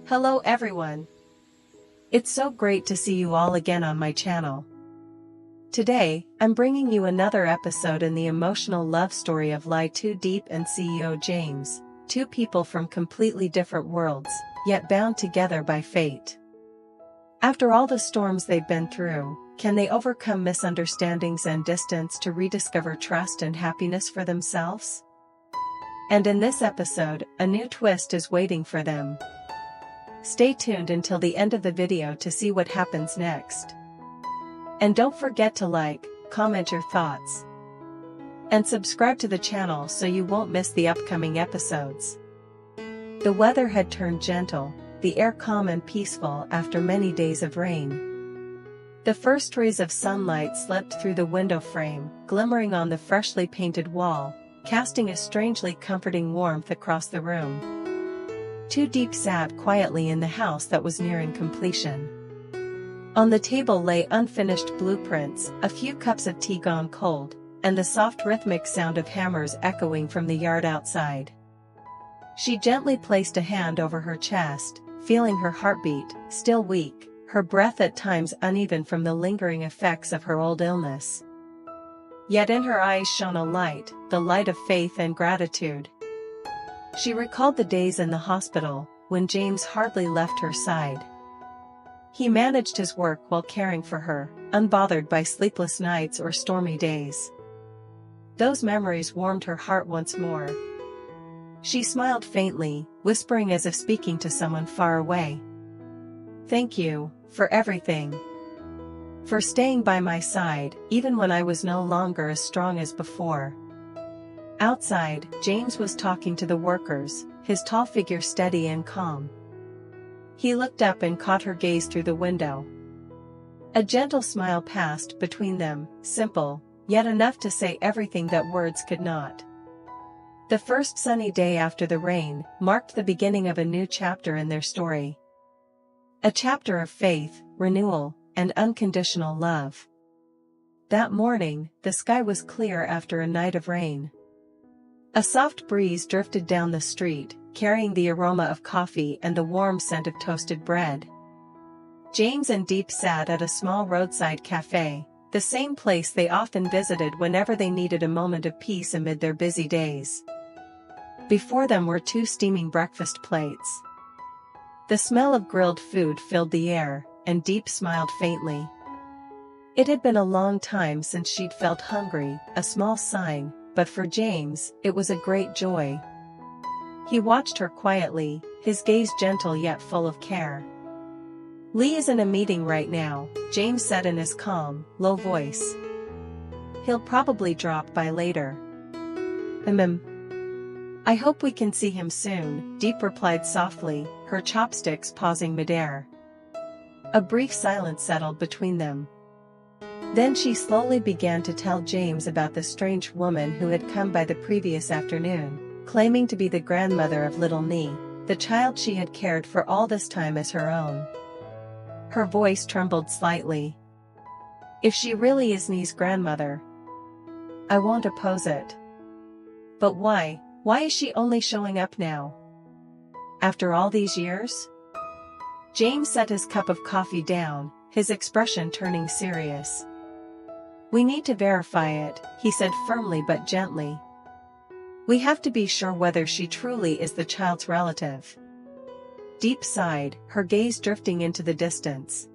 Hello everyone. It's so great to see you all again on my channel. Today, I'm bringing you another episode in the emotional love story of LyTuDiep and CEO James, two people from completely different worlds, yet bound together by fate. After all the storms they've been through, can they overcome misunderstandings and distance to rediscover trust and happiness for themselves? And in this episode, a new twist is waiting for them. Stay tuned until the end of the video to see what happens next. And don't forget to like, comment your thoughts, and subscribe to the channel so you won't miss the upcoming episodes. The weather had turned gentle, the air calm and peaceful after many days of rain. The first rays of sunlight slipped through the window frame, glimmering on the freshly painted wall, casting a strangely comforting warmth across the room. Diep sat quietly in the house that was nearing completion. On the table lay unfinished blueprints, a few cups of tea gone cold, and the soft rhythmic sound of hammers echoing from the yard outside. She gently placed a hand over her chest, feeling her heartbeat, still weak, her breath at times uneven from the lingering effects of her old illness. Yet in her eyes shone a light, the light of faith and gratitude. She recalled the days in the hospital, when James hardly left her side. He managed his work while caring for her, unbothered by sleepless nights or stormy days. Those memories warmed her heart once more. She smiled faintly, whispering as if speaking to someone far away. "Thank you, for everything. For staying by my side, even when I was no longer as strong as before." Outside, James was talking to the workers, his tall figure steady and calm. He looked up and caught her gaze through the window. A gentle smile passed between them, simple, yet enough to say everything that words could not. The first sunny day after the rain marked the beginning of a new chapter in their story. A chapter of faith, renewal, and unconditional love. That morning, the sky was clear after a night of rain. A soft breeze drifted down the street, carrying the aroma of coffee and the warm scent of toasted bread. James and Diep sat at a small roadside cafe, the same place they often visited whenever they needed a moment of peace amid their busy days. Before them were two steaming breakfast plates. The smell of grilled food filled the air, and Diep smiled faintly. It had been a long time since she'd felt hungry, a small sign, but for James, it was a great joy. He watched her quietly, his gaze gentle yet full of care. "Lee is in a meeting right now," James said in his calm, low voice. "He'll probably drop by later." "I hope we can see him soon," Diep replied softly, her chopsticks pausing midair. A brief silence settled between them. Then she slowly began to tell James about the strange woman who had come by the previous afternoon, claiming to be the grandmother of little Nee, the child she had cared for all this time as her own. Her voice trembled slightly. "If she really is Nee's grandmother, I won't oppose it. But why is she only showing up now? After all these years?" James set his cup of coffee down, his expression turning serious. "We need to verify it," he said firmly but gently. "We have to be sure whether she truly is the child's relative." Diep sighed, her gaze drifting into the distance.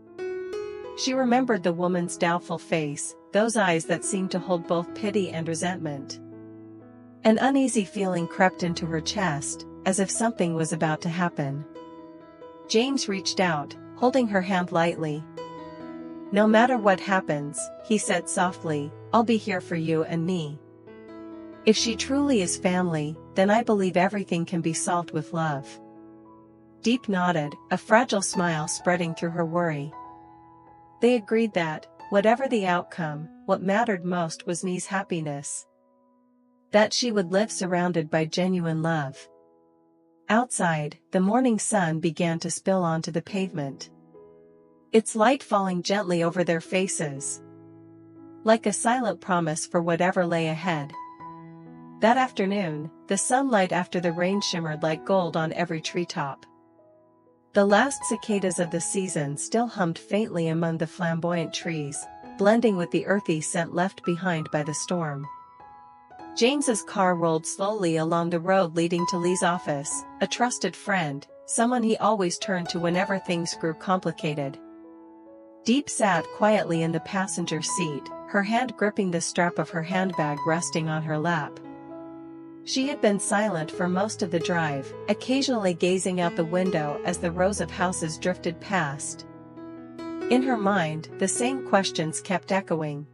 She remembered the woman's doubtful face, those eyes that seemed to hold both pity and resentment. An uneasy feeling crept into her chest, as if something was about to happen. James reached out, holding her hand lightly. "No matter what happens," he said softly, "I'll be here for you and me. If she truly is family, then I believe everything can be solved with love." Diep nodded, a fragile smile spreading through her worry. They agreed that, whatever the outcome, what mattered most was Nee's happiness. That she would live surrounded by genuine love. Outside, the morning sun began to spill onto the pavement, its light falling gently over their faces, like a silent promise for whatever lay ahead. That afternoon, the sunlight after the rain shimmered like gold on every treetop. The last cicadas of the season still hummed faintly among the flamboyant trees, blending with the earthy scent left behind by the storm. James's car rolled slowly along the road leading to Lee's office, a trusted friend, someone he always turned to whenever things grew complicated. Diep sat quietly in the passenger seat, her hand gripping the strap of her handbag resting on her lap. She had been silent for most of the drive, occasionally gazing out the window as the rows of houses drifted past. In her mind, the same questions kept echoing.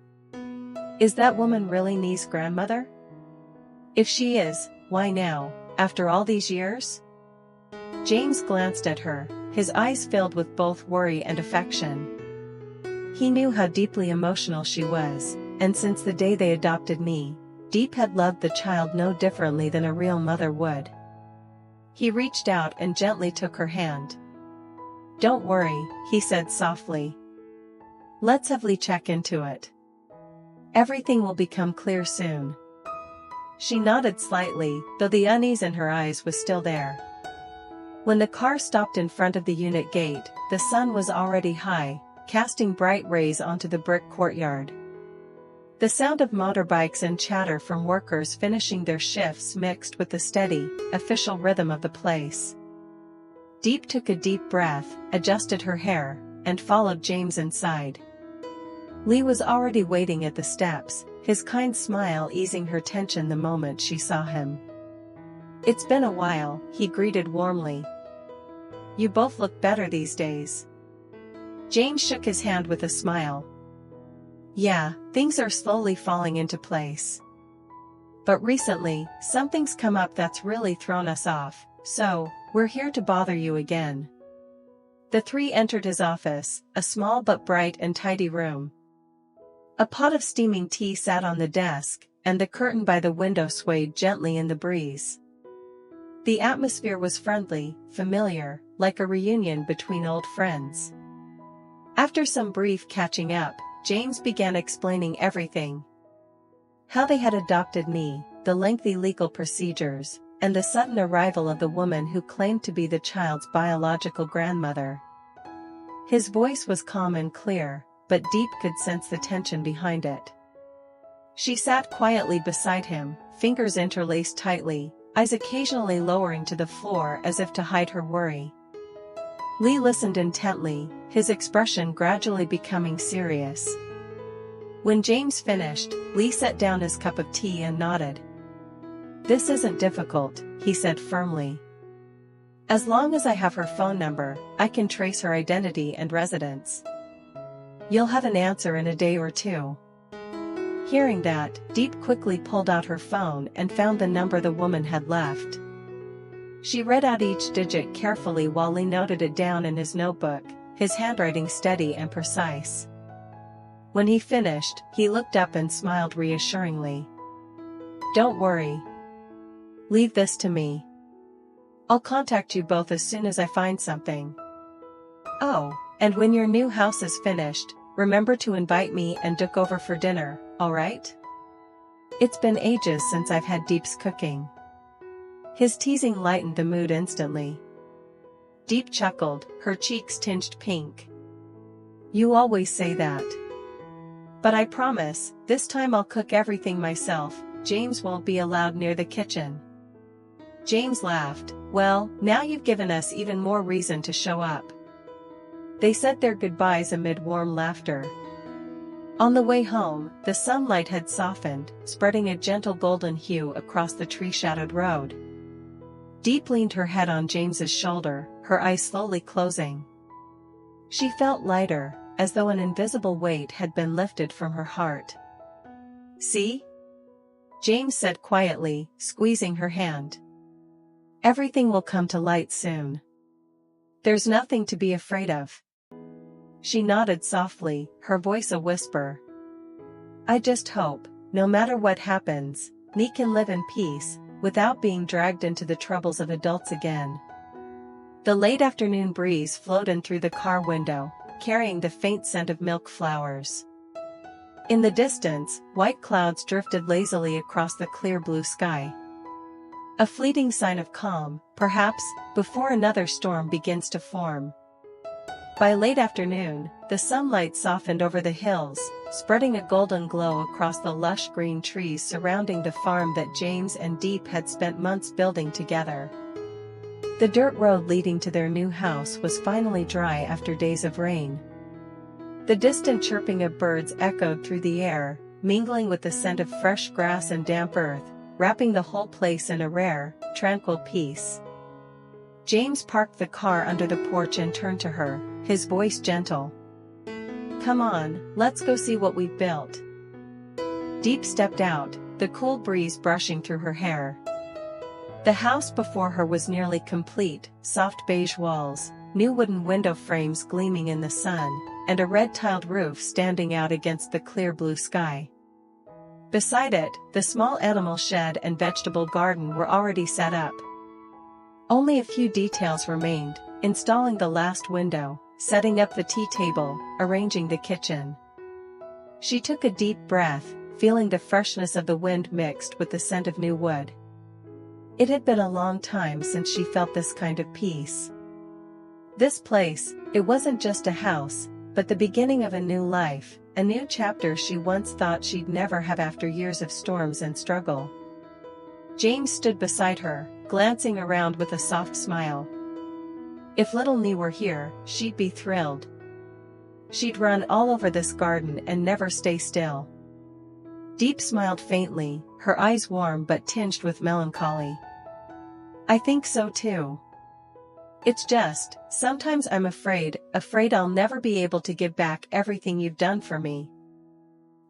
Is that woman really Nee's grandmother? If she is, why now, after all these years? James glanced at her, his eyes filled with both worry and affection. He knew how deeply emotional she was, and since the day they adopted Nee, Diep had loved the child no differently than a real mother would. He reached out and gently took her hand. Don't worry, he said softly. Let's have Lee check into it. Everything will become clear soon. She nodded slightly, though the unease in her eyes was still there. When the car stopped in front of the unit gate, the sun was already high, casting bright rays onto the brick courtyard. The sound of motorbikes and chatter from workers finishing their shifts mixed with the steady, official rhythm of the place. Diep took a deep breath, adjusted her hair, and followed James inside. Lee was already waiting at the steps, his kind smile easing her tension the moment she saw him. It's been a while, he greeted warmly. You both look better these days. James shook his hand with a smile. Yeah, things are slowly falling into place. But recently, something's come up that's really thrown us off, so, we're here to bother you again. The three entered his office, a small but bright and tidy room. A pot of steaming tea sat on the desk, and the curtain by the window swayed gently in the breeze. The atmosphere was friendly, familiar, like a reunion between old friends. After some brief catching up, James began explaining everything. How they had adopted Nee, the lengthy legal procedures, and the sudden arrival of the woman who claimed to be the child's biological grandmother. His voice was calm and clear, but Diep could sense the tension behind it. She sat quietly beside him, fingers interlaced tightly, eyes occasionally lowering to the floor as if to hide her worry. Lee listened intently, his expression gradually becoming serious. When James finished, Lee set down his cup of tea and nodded. This isn't difficult, he said firmly. As long as I have her phone number, I can trace her identity and residence. You'll have an answer in a day or two. Hearing that, Diep quickly pulled out her phone and found the number the woman had left. She read out each digit carefully while Lee noted it down in his notebook, his handwriting steady and precise. When he finished, he looked up and smiled reassuringly. Don't worry. Leave this to me. I'll contact you both as soon as I find something. Oh, and when your new house is finished, remember to invite me and Duke over for dinner, alright? It's been ages since I've had Diep's cooking. His teasing lightened the mood instantly. Diep chuckled, her cheeks tinged pink. You always say that. But I promise, this time I'll cook everything myself. James won't be allowed near the kitchen. James laughed. Well, now you've given us even more reason to show up. They said their goodbyes amid warm laughter. On the way home, the sunlight had softened, spreading a gentle golden hue across the tree-shadowed road. Diep leaned her head on James's shoulder, her eyes slowly closing. She felt lighter, as though an invisible weight had been lifted from her heart. See? James said quietly, squeezing her hand. Everything will come to light soon. There's nothing to be afraid of. She nodded softly, her voice a whisper. I just hope, no matter what happens, Nee can live in peace, without being dragged into the troubles of adults again. The late afternoon breeze flowed in through the car window, carrying the faint scent of milk flowers. In the distance, white clouds drifted lazily across the clear blue sky. A fleeting sign of calm, perhaps, before another storm begins to form. By late afternoon, the sunlight softened over the hills, spreading a golden glow across the lush green trees surrounding the farm that James and Diep had spent months building together. The dirt road leading to their new house was finally dry after days of rain. The distant chirping of birds echoed through the air, mingling with the scent of fresh grass and damp earth, wrapping the whole place in a rare, tranquil peace. James parked the car under the porch and turned to her, his voice gentle. "Come on, let's go see what we've built." Diep stepped out, the cool breeze brushing through her hair. The house before her was nearly complete, soft beige walls, new wooden window frames gleaming in the sun, and a red-tiled roof standing out against the clear blue sky. Beside it, the small animal shed and vegetable garden were already set up. Only a few details remained: installing the last window, setting up the tea table, arranging the kitchen. She took a deep breath, feeling the freshness of the wind mixed with the scent of new wood. It had been a long time since she felt this kind of peace. This place, it wasn't just a house, but the beginning of a new life, a new chapter she once thought she'd never have after years of storms and struggle. James stood beside her, glancing around with a soft smile. If little Nee were here, she'd be thrilled. She'd run all over this garden and never stay still. Diep smiled faintly, her eyes warm but tinged with melancholy. "I think so too. It's just, sometimes I'm afraid I'll never be able to give back everything you've done for me."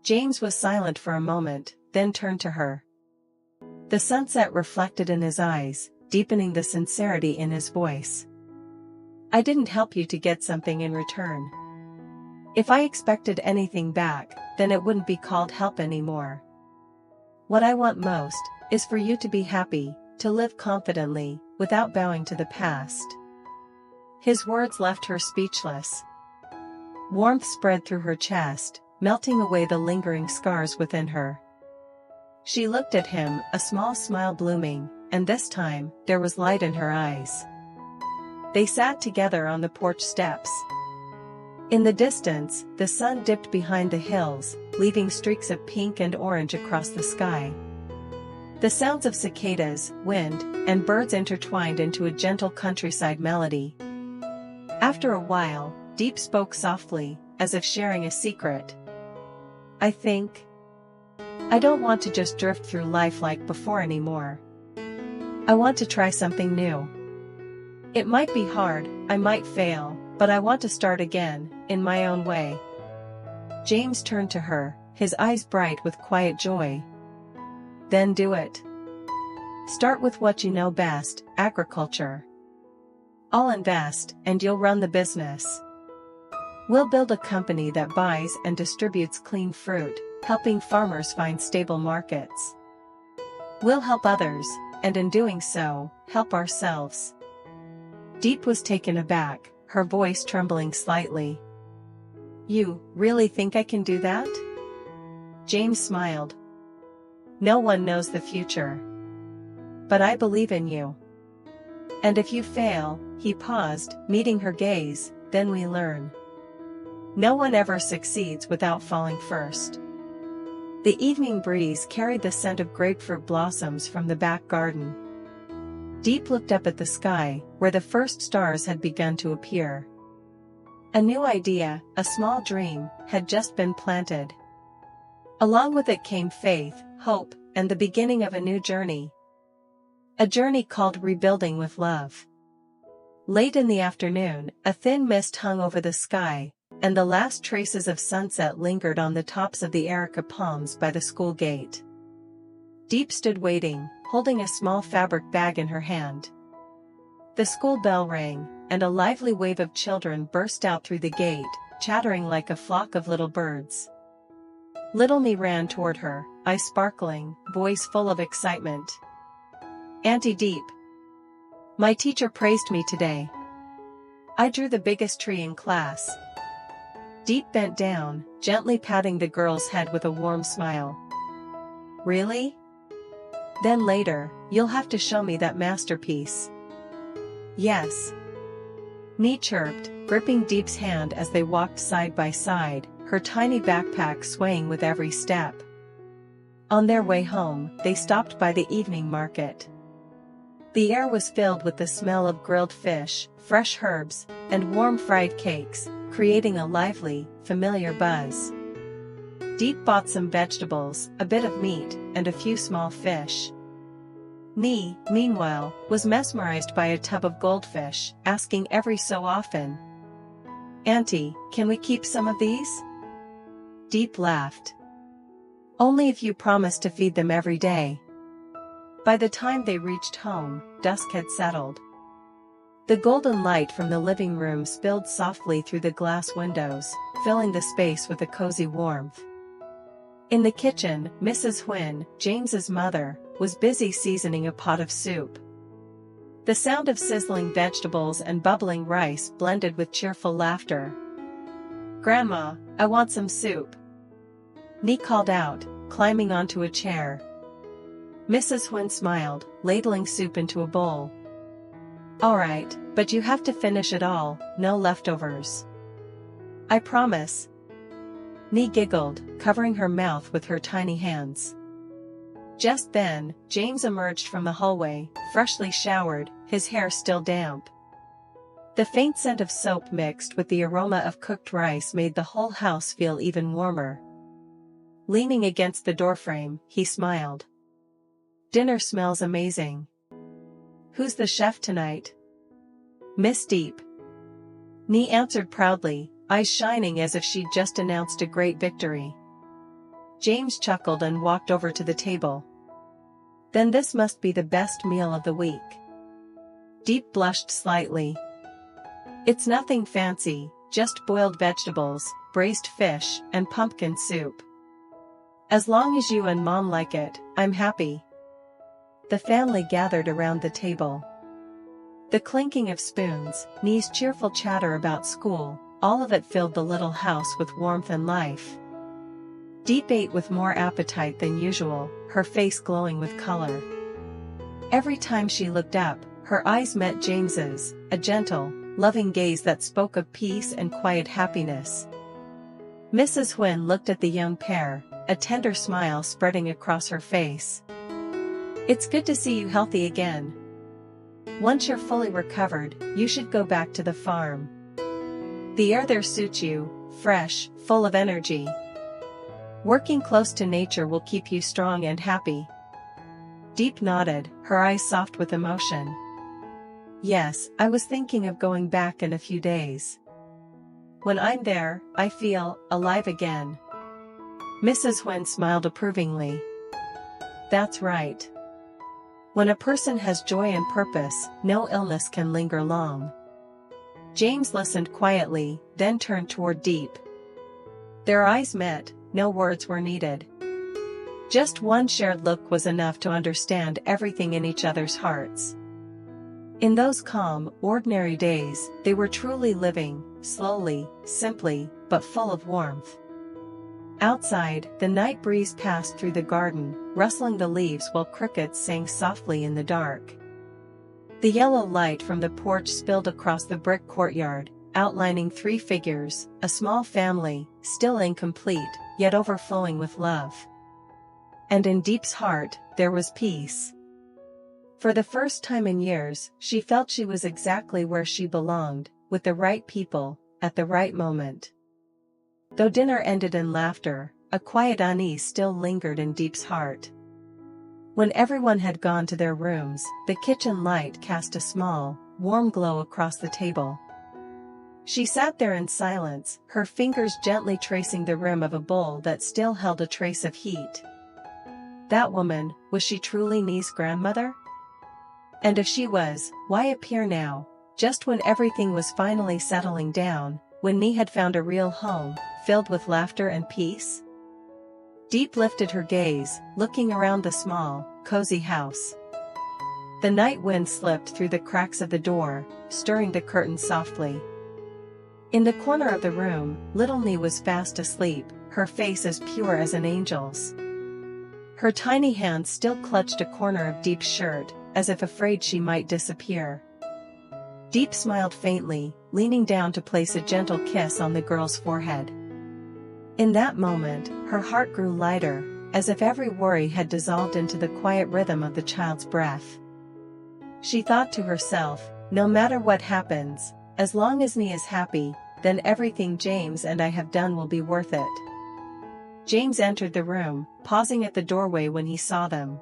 James was silent for a moment, then turned to her. The sunset reflected in his eyes, deepening the sincerity in his voice. "I didn't help you to get something in return. If I expected anything back, then it wouldn't be called help anymore. What I want most is for you to be happy, to live confidently, without bowing to the past." His words left her speechless. Warmth spread through her chest, melting away the lingering scars within her. She looked at him, a small smile blooming, and this time, there was light in her eyes. They sat together on the porch steps. In the distance, the sun dipped behind the hills, leaving streaks of pink and orange across the sky. The sounds of cicadas, wind, and birds intertwined into a gentle countryside melody. After a while, Diep spoke softly, as if sharing a secret. "I think I don't want to just drift through life like before anymore. I want to try something new. It might be hard, I might fail, but I want to start again, in my own way." James turned to her, his eyes bright with quiet joy. "Then do it. Start with what you know best, agriculture. I'll invest, and you'll run the business. We'll build a company that buys and distributes clean fruit, helping farmers find stable markets. We'll help others, and in doing so, help ourselves." Diep was taken aback, her voice trembling slightly. "You really think I can do that?" James smiled. "No one knows the future. But I believe in you. And if you fail," he paused, meeting her gaze, "then we learn. No one ever succeeds without falling first." The evening breeze carried the scent of grapefruit blossoms from the back garden. Diep looked up at the sky, where the first stars had begun to appear. A new idea, a small dream, had just been planted. Along with it came faith, hope, and the beginning of a new journey. A journey called Rebuilding with Love. Late in the afternoon, a thin mist hung over the sky, and the last traces of sunset lingered on the tops of the areca palms by the school gate. Diep stood waiting, holding a small fabric bag in her hand. The school bell rang, and a lively wave of children burst out through the gate, chattering like a flock of little birds. Little Nee ran toward her, eyes sparkling, voice full of excitement. "Auntie Diep, my teacher praised me today. I drew the biggest tree in class." Diep bent down, gently patting the girl's head with a warm smile. "Really? Then later, you'll have to show me that masterpiece. Yes. Nee chirped, gripping Diep's hand as they walked side by side, her tiny backpack swaying with every step. On their way home, they stopped by the evening market. The air was filled with the smell of grilled fish, fresh herbs, and warm fried cakes, creating a lively, familiar buzz. Diep bought some vegetables, a bit of meat, and a few small fish. Nee, meanwhile, was mesmerized by a tub of goldfish, asking every so often, "Auntie, can we keep some of these?" Diep laughed. "Only if you promise to feed them every day." By the time they reached home, dusk had settled. The golden light from the living room spilled softly through the glass windows, filling the space with a cozy warmth. In the kitchen, Mrs. Huyn, James's mother, was busy seasoning a pot of soup. The sound of sizzling vegetables and bubbling rice blended with cheerful laughter. "Grandma, I want some soup," Nee called out, climbing onto a chair. Mrs. Huyn smiled, ladling soup into a bowl. "All right, but you have to finish it all, no leftovers." "I promise." Nee giggled, covering her mouth with her tiny hands. Just then, James emerged from the hallway, freshly showered, his hair still damp. The faint scent of soap mixed with the aroma of cooked rice made the whole house feel even warmer. Leaning against the doorframe, he smiled. "Dinner smells amazing." "Who's the chef tonight?" "Miss Diep." Nee answered proudly, eyes shining as if she'd just announced a great victory. James chuckled and walked over to the table. "Then this must be the best meal of the week." Diep blushed slightly. "It's nothing fancy, just boiled vegetables, braised fish, and pumpkin soup. As long as you and Mom like it, I'm happy." The family gathered around the table. The clinking of spoons, Nee's cheerful chatter about school, all of it filled the little house with warmth and life. Diep ate with more appetite than usual, her face glowing with color. Every time she looked up, her eyes met James's, a gentle, loving gaze that spoke of peace and quiet happiness. Mrs. Huyn looked at the young pair, a tender smile spreading across her face. "It's good to see you healthy again. Once you're fully recovered, you should go back to the farm. The air there suits you, fresh, full of energy. Working close to nature will keep you strong and happy." Diep nodded, her eyes soft with emotion. "Yes, I was thinking of going back in a few days. When I'm there, I feel alive again." Mrs. Huyn smiled approvingly. "That's right. When a person has joy and purpose, no illness can linger long." James listened quietly, then turned toward Diep. Their eyes met, no words were needed. Just one shared look was enough to understand everything in each other's hearts. In those calm, ordinary days, they were truly living, slowly, simply, but full of warmth. Outside, the night breeze passed through the garden, rustling the leaves while crickets sang softly in the dark. The yellow light from the porch spilled across the brick courtyard, outlining three figures, a small family, still incomplete, yet overflowing with love. And in Diep's heart, there was peace. For the first time in years, she felt she was exactly where she belonged, with the right people, at the right moment. Though dinner ended in laughter, a quiet unease still lingered in Diep's heart. When everyone had gone to their rooms, the kitchen light cast a small, warm glow across the table. She sat there in silence, her fingers gently tracing the rim of a bowl that still held a trace of heat. That woman, was she truly Nee's grandmother? And if she was, why appear now, just when everything was finally settling down, when Nee had found a real home, filled with laughter and peace? Diep lifted her gaze, looking around the small, cozy house. The night wind slipped through the cracks of the door, stirring the curtains softly. In the corner of the room, little Nee was fast asleep, her face as pure as an angel's. Her tiny hand still clutched a corner of Diep's shirt, as if afraid she might disappear. Diep smiled faintly, leaning down to place a gentle kiss on the girl's forehead. In that moment, her heart grew lighter, as if every worry had dissolved into the quiet rhythm of the child's breath. She thought to herself, no matter what happens, as long as Nee is happy, then everything James and I have done will be worth it. James entered the room, pausing at the doorway when he saw them.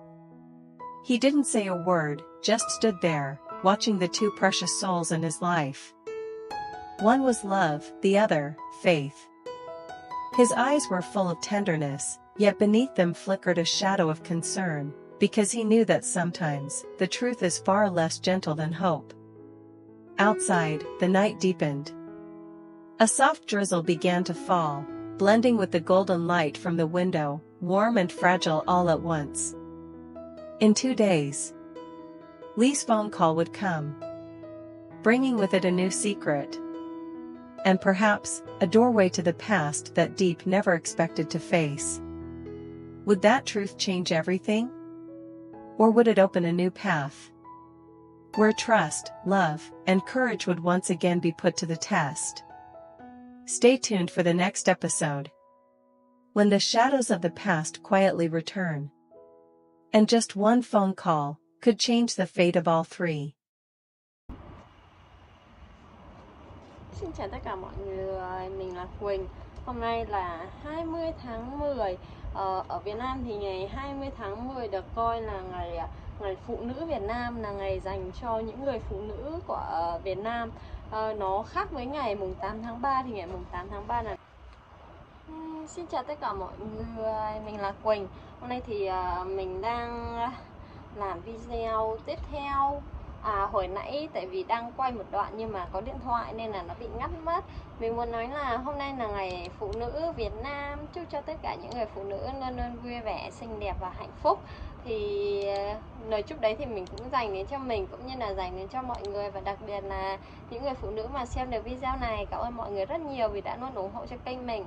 He didn't say a word, just stood there, watching the two precious souls in his life. One was love, the other, faith. His eyes were full of tenderness, yet beneath them flickered a shadow of concern, because he knew that sometimes, the truth is far less gentle than hope. Outside, the night deepened. A soft drizzle began to fall, blending with the golden light from the window, warm and fragile all at once. In 2 days, Lee's phone call would come, bringing with it a new secret. And perhaps, a doorway to the past that Diep never expected to face. Would that truth change everything? Or would it open a new path, where trust, love, and courage would once again be put to the test? Stay tuned for the next episode, when the shadows of the past quietly return, and just one phone call could change the fate of all three. Xin chào tất cả mọi người, mình là Quỳnh. Hôm nay là 20 tháng 10. Ở Việt Nam thì ngày 20 tháng 10 được coi là ngày phụ nữ Việt Nam, là ngày dành cho những người phụ nữ của Việt Nam. Nó khác với ngày mùng 8 tháng 3 thì ngày mùng 8 tháng 3 là xin chào tất cả mọi người, mình là Quỳnh. Hôm nay thì mình đang làm video tiếp theo. Hồi nãy tại vì đang quay một đoạn nhưng mà có điện thoại nên là nó bị ngắt mất. Mình muốn nói là hôm nay là ngày phụ nữ Việt Nam. Chúc cho tất cả những người phụ nữ luôn luôn vui vẻ, xinh đẹp và hạnh phúc. Thì lời chúc đấy thì mình cũng dành đến cho mình cũng như là dành đến cho mọi người, và đặc biệt là những người phụ nữ mà xem được video này. Cảm ơn mọi người rất nhiều vì đã luôn ủng hộ cho kênh mình.